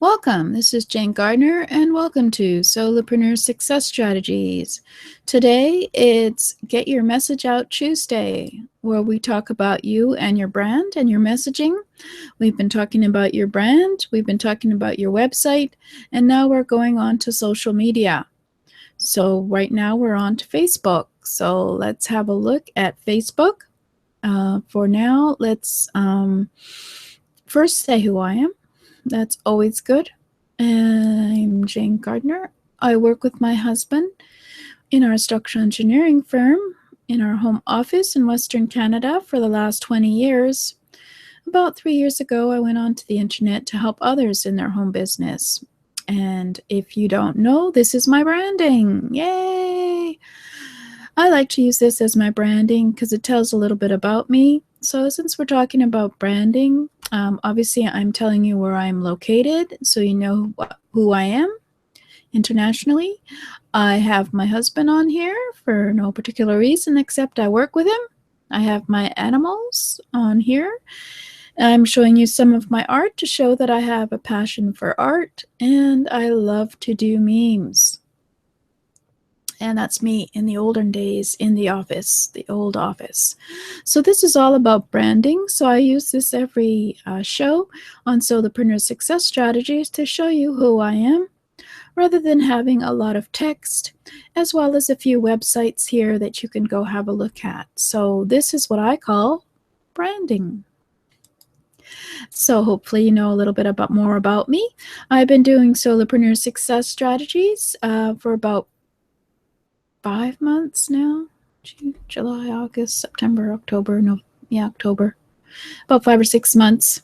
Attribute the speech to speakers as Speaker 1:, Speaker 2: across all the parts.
Speaker 1: Welcome. This is Jane Gardner, and welcome to Solopreneur Success Strategies. Today, it's Get Your Message Out Tuesday, where we talk about you and your brand and your messaging. We've been talking about your brand, we've been talking about your website, and now we're going on to social media. So right now we're on to Facebook. So let's have a look at Facebook. For now, let's first say who I am. That's always good. I'm Jane Gardner. I work with my husband in our structural engineering firm in our home office in Western Canada for the last 20 years. About 3 years ago, I went onto the internet to help others in their home business. And if you don't know, this is my branding. Yay! I like to use this as my branding because it tells a little bit about me. So since we're talking about branding, obviously I'm telling you where I'm located so you know who I am internationally. I have my husband on here for no particular reason except I work with him. I have my animals on here. I'm showing you some of my art to show that I have a passion for art, and I love to do memes. And that's me in the olden days in the office, the old office. So this is all about branding. So I use this every show on Solopreneur Success Strategies to show you who I am, rather than having a lot of text, as well as a few websites here that you can go have a look at. So this is what I call branding. So hopefully you know a little bit more about me. I've been doing Solopreneur Success Strategies for about 5 months now. June, July, August, September, October, October. About 5 or 6 months.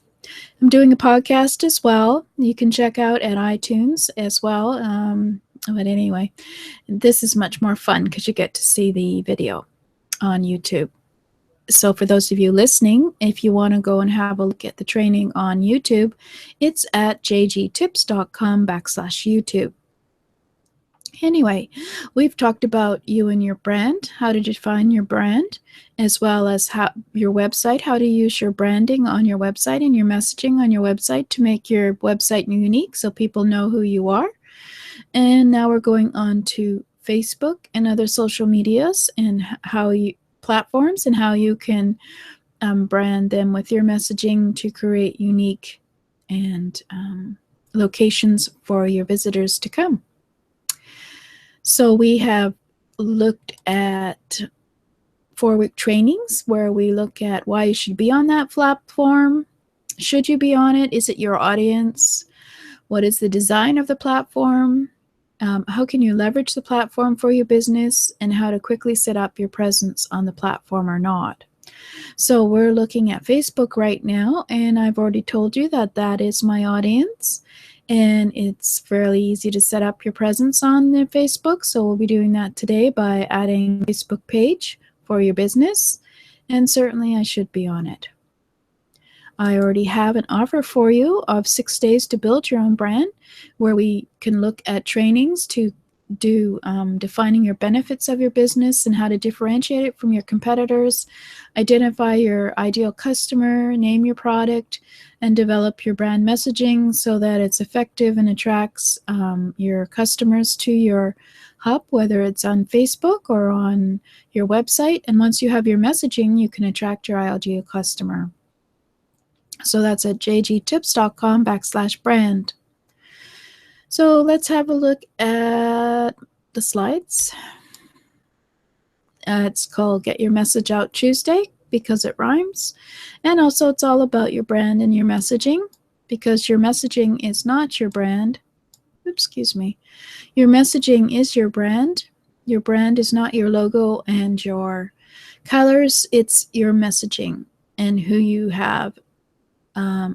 Speaker 1: I'm doing a podcast as well. You can check out at iTunes as well. But anyway, this is much more fun because you get to see the video on YouTube. So for those of you listening, if you want to go and have a look at the training on YouTube, it's at jgtips.com/YouTube. Anyway, we've talked about you and your brand, how to define your brand, as well as your website, how to use your branding on your website and your messaging on your website to make your website unique so people know who you are. And now we're going on to Facebook and other social medias and platforms and how you can brand them with your messaging to create unique and locations for your visitors to come. So we have looked at 4-week trainings where we look at why you should be on that platform. Should you be on it? Is it your audience? What is the design of the platform? How can you leverage the platform for your business, and how to quickly set up your presence on the platform or not. So we're looking at Facebook right now, and I've already told you that that is my audience. And it's fairly easy to set up your presence on the Facebook. So we'll be doing that today by adding a Facebook page for your business. And certainly I should be on it. I already have an offer for you of 6 days to build your own brand, where we can look at trainings to do defining your benefits of your business and how to differentiate it from your competitors, identify your ideal customer, name your product, and develop your brand messaging so that it's effective and attracts your customers to your hub, whether it's on Facebook or on your website. And once you have your messaging, you can attract your ideal customer. So that's at jgtips.com/brand. So let's have a look at the slides. It's called Get Your Message Out Tuesday because it rhymes. And also it's all about your brand and your messaging, because your messaging is not your brand. Excuse me. Your messaging is your brand. Your brand is not your logo and your colors. It's your messaging and who you have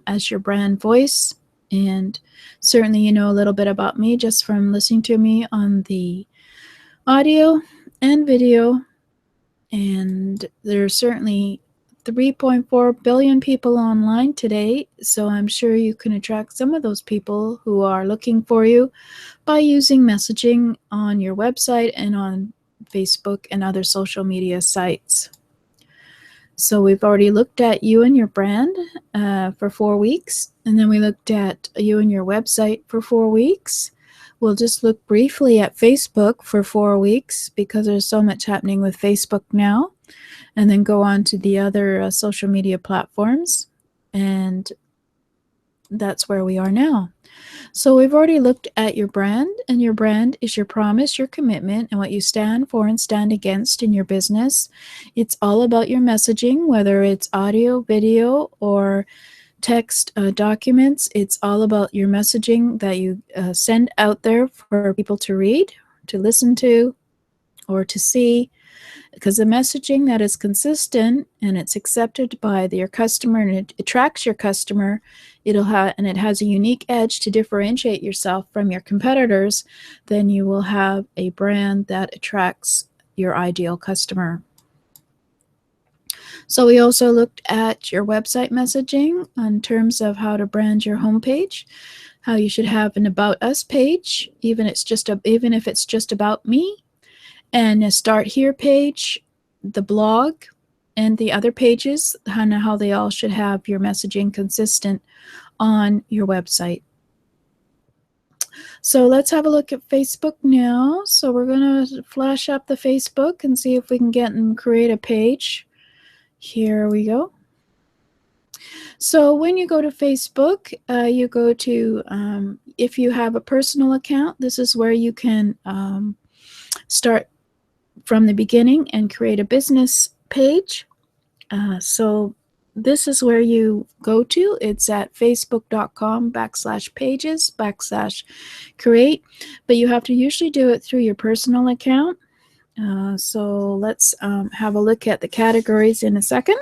Speaker 1: as your brand voice. And certainly you know a little bit about me just from listening to me on the audio and video. And there are certainly 3.4 billion people online today, so I'm sure you can attract some of those people who are looking for you by using messaging on your website and on Facebook and other social media sites. So we've already looked at you and your brand for 4 weeks, and then we looked at you and your website for 4 weeks. We'll just look briefly at Facebook for 4 weeks because there's so much happening with Facebook now, and then go on to the other social media platforms, and that's where we are now. So we've already looked at your brand, and your brand is your promise, your commitment, and what you stand for and stand against in your business. It's all about your messaging, whether it's audio, video, or text documents. It's all about your messaging that you send out there for people to read, to listen to, or to see, because the messaging that is consistent and it's accepted by your customer and it attracts your customer, it has a unique edge to differentiate yourself from your competitors, then you will have a brand that attracts your ideal customer. So we also looked at your website messaging in terms of how to brand your homepage, how you should have an About Us page, even if it's just about me, and a Start Here page, the blog, and the other pages, and how they all should have your messaging consistent on your website. So let's have a look at Facebook now. So we're going to flash up the Facebook and see if we can get and create a page. Here we go. So when you go to Facebook, you go to, if you have a personal account, this is where you can start from the beginning and create a business page. So this is where you go to. It's at facebook.com/pages/create, but you have to usually do it through your personal account. So let's have a look at the categories in a second.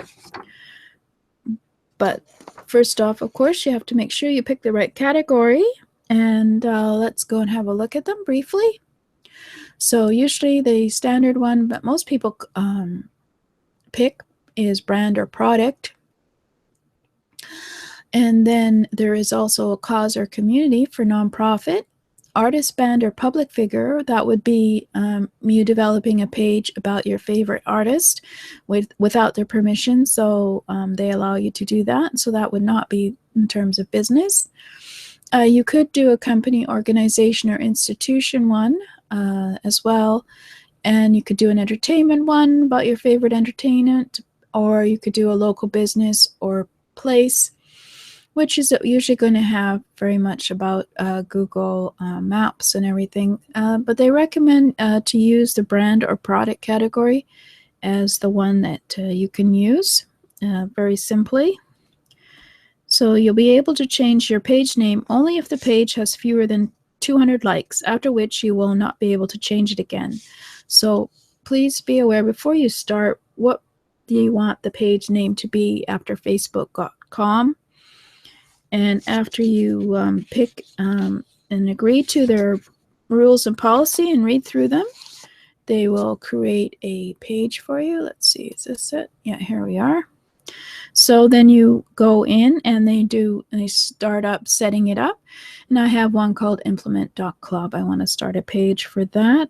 Speaker 1: But first off, of course, you have to make sure you pick the right category, and let's go and have a look at them briefly. So usually the standard one that most people pick is brand or product. And then there is also a cause or community for nonprofit. Artist, band, or public figure, that would be you developing a page about your favorite artist without their permission, so they allow you to do that. So that would not be in terms of business. You could do a company, organization, or institution one as well, and you could do an entertainment one about your favorite entertainment, or you could do a local business or place, which is usually going to have very much about Google Maps and everything. But they recommend to use the brand or product category as the one that you can use very simply. So you'll be able to change your page name only if the page has fewer than 200 likes, after which you will not be able to change it again. So please be aware before you start, what do you want the page name to be after Facebook.com? And after you pick and agree to their rules and policy and read through them, they will create a page for you. Let's see, is this it? Yeah, here we are. So then you go in and they start up setting it up. And I have one called implement.club. I want to start a page for that.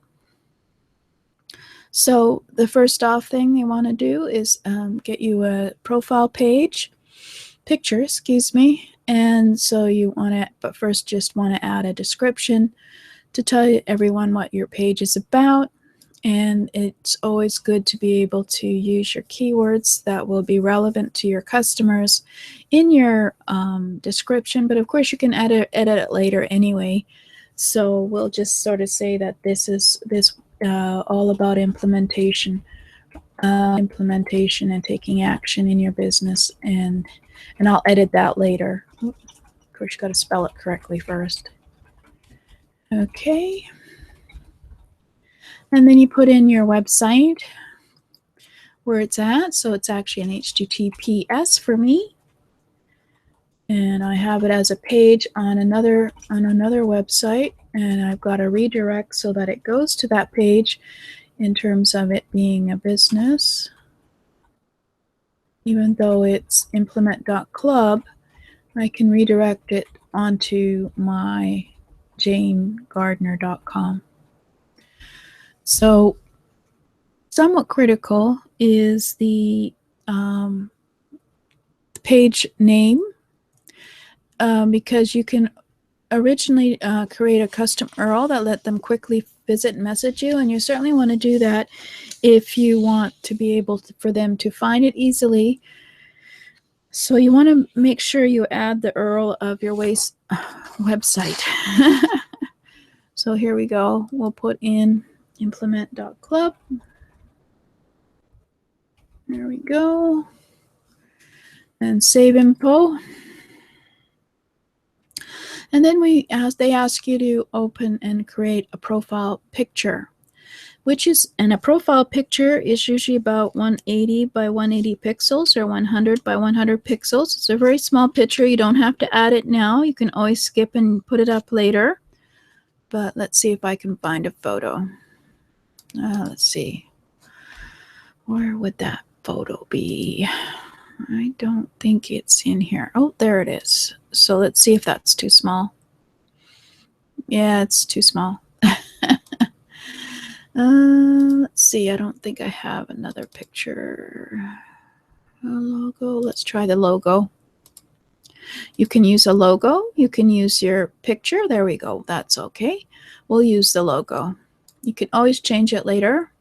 Speaker 1: So the first off thing they want to do is get you a profile picture, and so you want to, but first just want to add a description to tell everyone what your page is about. And it's always good to be able to use your keywords that will be relevant to your customers in your description, but of course you can edit it later anyway. So we'll just sort of say that this is all about implementation and taking action in your business, and I'll edit that later. Of course, you got to spell it correctly first. Okay. And then you put in your website where it's at. So it's actually an HTTPS for me. And I have it as a page on another website, and I've got a redirect so that it goes to that page in terms of it being a business. Even though it's implement.club, I can redirect it onto my janegardner.com. So somewhat critical is the page name, because you can originally create a custom URL that let them quickly visit and message you, and you certainly want to do that if you want to be able for them to find it easily. So you want to make sure you add the URL of your website. So here we go. We'll put in implement.club. There we go. And save info. And then they ask you to open and create a profile picture, and a profile picture is usually about 180 by 180 pixels or 100 by 100 pixels. It's a very small picture. You don't have to add it now. You can always skip and put it up later. But let's see if I can find a photo. Let's see. Where would that photo be? I don't think it's in here. Oh, there it is. So let's see if that's too small. Yeah, it's too small. Let's see. I don't think I have another picture. A logo. Let's try the logo. You can use a logo. You can use your picture. There we go. That's okay. We'll use the logo. You can always change it later.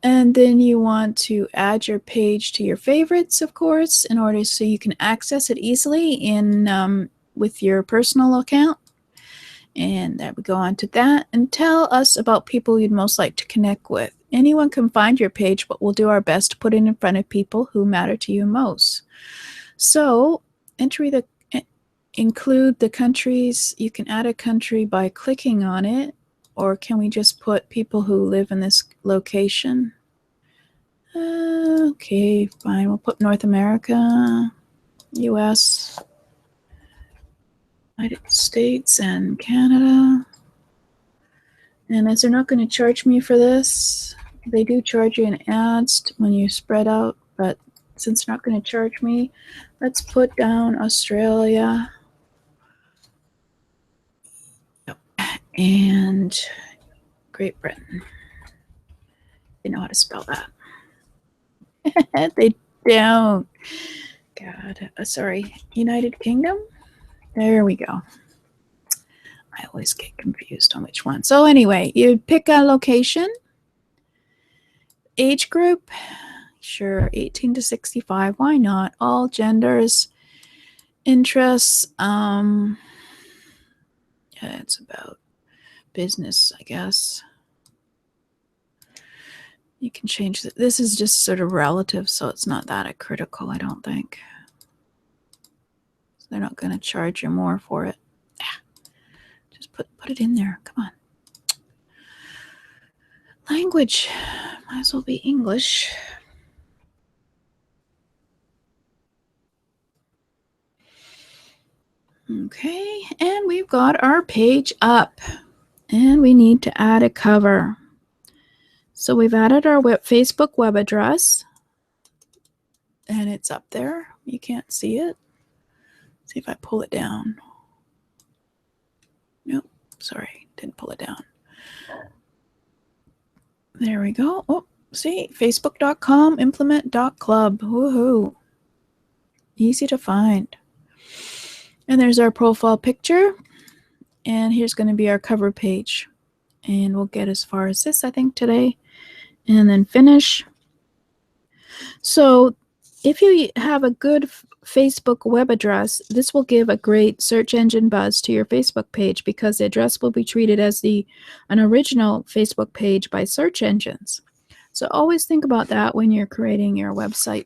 Speaker 1: And then you want to add your page to your favorites, of course, in order so you can access it easily with your personal account. And there we go on to that. And tell us about people you'd most like to connect with. Anyone can find your page, but we'll do our best to put it in front of people who matter to you most. So include the countries. You can add a country by clicking on it, or can we just put people who live in this location? Okay, fine. We'll put North America, US, United States, and Canada. And as they're not going to charge me for this, they do charge you in ads when you spread out, but since they're not going to charge me, let's put down Australia and Great Britain. They know how to spell that. They don't. God, sorry. United Kingdom? There we go. I always get confused on which one. So anyway, you pick a location. Age group, sure, 18 to 65. Why not? All genders. Interests. Yeah, it's about business, I guess. You can change that. This is just sort of relative, so it's not that critical, I don't think. So they're not going to charge you more for it. Yeah. Just put it in there. Come on. Language. Might as well be English. Okay, and we've got our page up. And we need to add a cover. So we've added our Facebook web address. And it's up there. You can't see it. See if I pull it down. Nope, sorry, didn't pull it down. There we go. Oh, see, facebook.com, implement.club. Woohoo. Easy to find. And there's our profile picture. And here's going to be our cover page. And we'll get as far as this, I think, today. And then finish. So if you have a good Facebook web address, this will give a great search engine buzz to your Facebook page because the address will be treated as an original Facebook page by search engines. So always think about that when you're creating your website,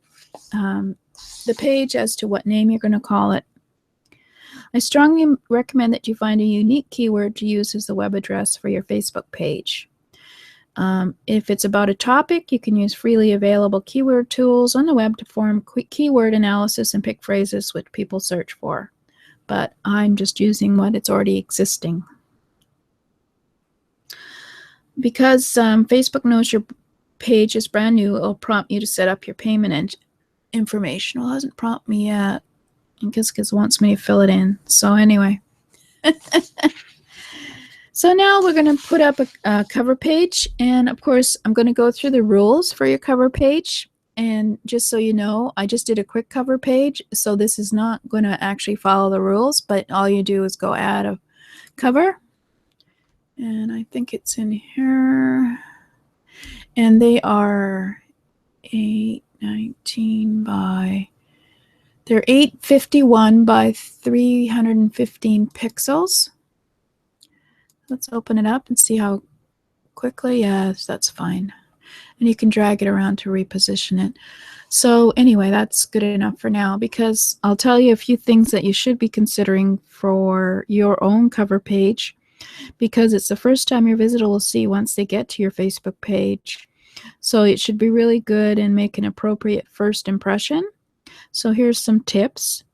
Speaker 1: the page as to what name you're going to call it. I strongly recommend that you find a unique keyword to use as the web address for your Facebook page. If it's about a topic, you can use freely available keyword tools on the web to form quick keyword analysis and pick phrases which people search for. But I'm just using what it's already existing. Because Facebook knows your page is brand new, it'll prompt you to set up your payment information. Well, it hasn't prompted me yet because it wants me to fill it in. So anyway. So now we're going to put up a cover page, and of course I'm going to go through the rules for your cover page, And just so you know, I just did a quick cover page, so this is not going to actually follow the rules, but all you do is go add a cover. And I think it's in here. And they are 819 by, they're 851 by 315 pixels. Let's open it up and see how quickly. Yes, that's fine. And you can drag it around to reposition it. So anyway, that's good enough for now, because I'll tell you a few things that you should be considering for your own cover page, because it's the first time your visitor will see once they get to your Facebook page. So it should be really good and make an appropriate first impression. So here's some tips.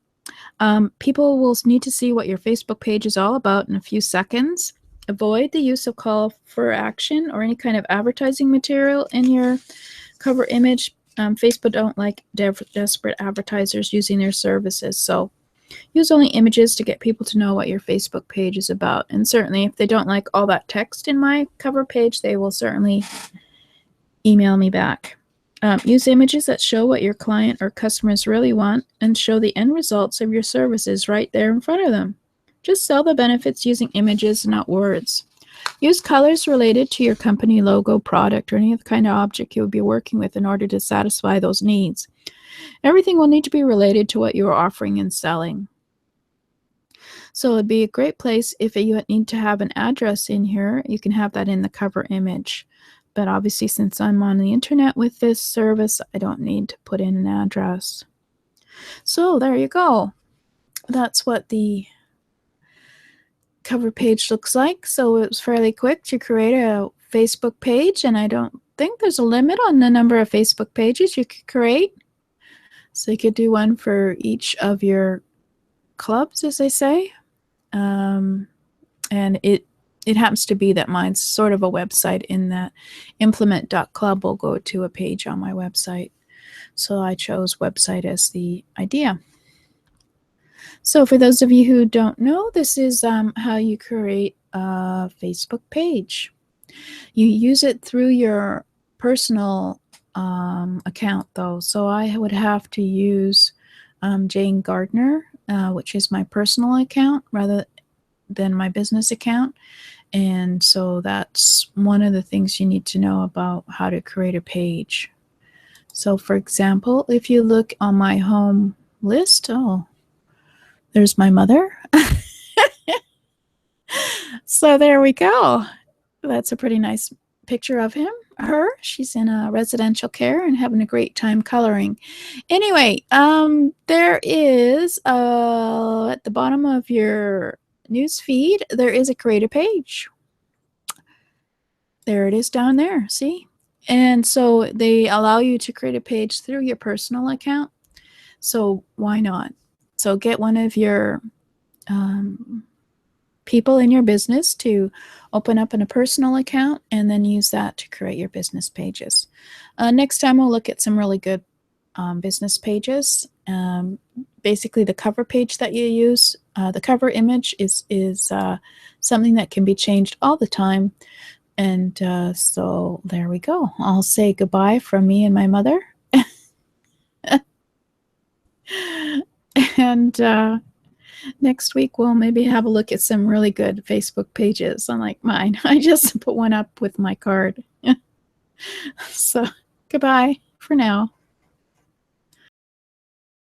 Speaker 1: People will need to see what your Facebook page is all about in a few seconds. Avoid the use of call for action or any kind of advertising material in your cover image. Facebook don't like desperate advertisers using their services, so use only images to get people to know what your Facebook page is about. And certainly if they don't like all that text in my cover page, they will certainly email me back. Use images that show what your client or customers really want and show the end results of your services right there in front of them. Just sell the benefits using images, not words. Use colors related to your company logo, product, or any other kind of object you would be working with in order to satisfy those needs. Everything will need to be related to what you are offering and selling. So it'd be a great place if you need to have an address in here, you can have that in the cover image. But obviously, since I'm on the internet with this service, I don't need to put in an address. So there you go. That's what the cover page looks like. So it was fairly quick to create a Facebook page, and I don't think there's a limit on the number of Facebook pages you could create. So you could do one for each of your clubs, as they say. And it happens to be that mine's sort of a website, in that implement.club will go to a page on my website. So I chose website as the idea. So for those of you who don't know, this is how you create a Facebook page. You use it through your personal account, though. So I would have to use Jane Gardner, which is my personal account, rather than my business account. And so that's one of the things you need to know about how to create a page. So for example, if you look on my home list, oh, there's my mother. So there we go. That's a pretty nice picture of her. She's in a residential care and having a great time coloring. Anyway, there is at the bottom of your news feed, there is a create a page. There it is down there, see? And so they allow you to create a page through your personal account. So why not? So get one of your people in your business to open up in a personal account and then use that to create your business pages. Next time we'll look at some really good business pages. Basically the cover page that you use, the cover image is something that can be changed all the time. And so there we go. I'll say goodbye from me and my mother. And next week we'll maybe have a look at some really good Facebook pages, unlike mine. I just put one up with my card. So goodbye for now.